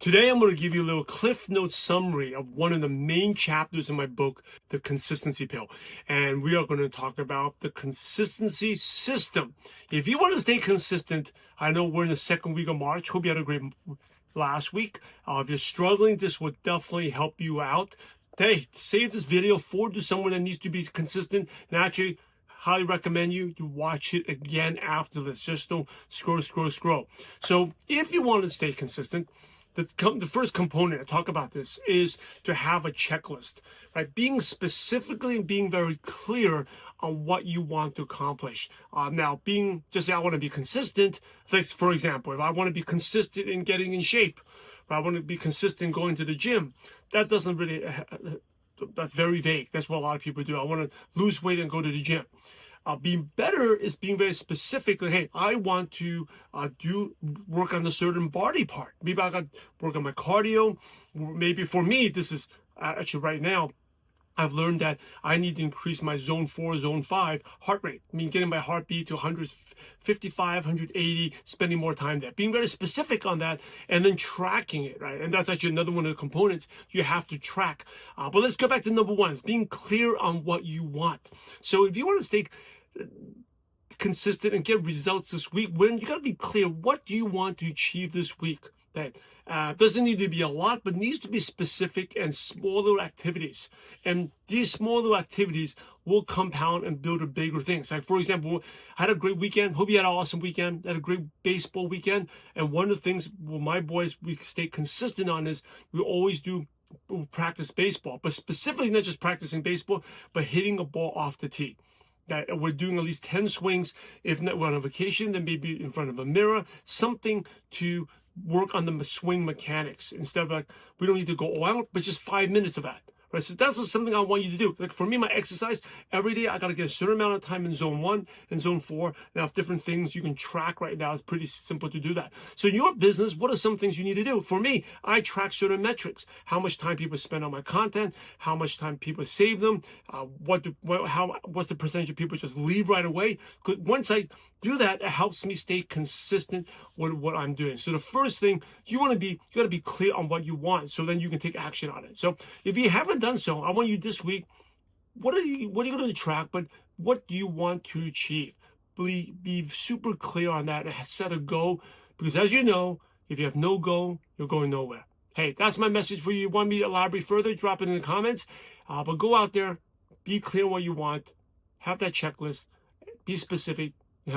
Today, I'm going to give you a little Cliff Note summary of one of the main chapters in my book, The Consistency Pill. And we are going to talk about the consistency system. If you want to stay consistent, I know we're in the second week of March. Hope you had a great last week. If you're struggling, this will definitely help you out. Hey, save this video, forward to someone that needs to be consistent, and actually highly recommend you to watch it again after this. Just don't scroll. So if you want to stay consistent, the first component, I talk about this, is to have a checklist, right? Being specifically and being very clear on what you want to accomplish. Now, just say I want to be consistent. Like, for example, if I want to be consistent in getting in shape, if I want to be consistent going to the gym, that doesn't really, that's very vague. That's what a lot of people do. I want to lose weight and go to the gym. Being better is being very specific. Like, hey, I want to work on a certain body part. Maybe I got to work on my cardio. Maybe for me, this is actually right now, I've learned that I need to increase my zone 4, zone 5 heart rate. I mean, getting my heartbeat to 155, 180, spending more time there. Being very specific on that and then tracking it, right? And that's actually another one of the components you have to track. But let's go back to number one. It's being clear on what you want. So if you want to stay consistent and get results this week, you got to be clear. What do you want to achieve this week? That doesn't need to be a lot, but needs to be specific and smaller activities. And these smaller activities will compound and build a bigger things. Like, for example, I had a great weekend. Hope you had an awesome weekend. I had a great baseball weekend. And one of the things my boys, we stay consistent on is we always practice baseball, but specifically not just practicing baseball, but hitting a ball off the tee. That we're doing at least 10 swings. If not, we're on a vacation, then maybe in front of a mirror, something to work on the swing mechanics instead of, like, we don't need to go all out, but just 5 minutes of that. Right, so that's just something I want you to do. Like, for me, my exercise every day, I got to get a certain amount of time in zone 1 and zone 4. Now, if different things you can track right now, it's pretty simple to do that. So in your business, what are some things you need to do? For me, I track certain metrics: how much time people spend on my content, how much time people save them, what's the percentage of people just leave right away. Because once I do that, it helps me stay consistent with what I'm doing. So the first thing you got to be clear on what you want, so then you can take action on it. So if you haven't done so, I want you this week, what are you going to track, but what do you want to achieve? Be super clear on that and set a goal, because as you know, if you have no goal, you're going nowhere. Hey, that's my message for you. You want me to elaborate further? Drop it in the comments. But go out there, be clear what you want, have that checklist, be specific,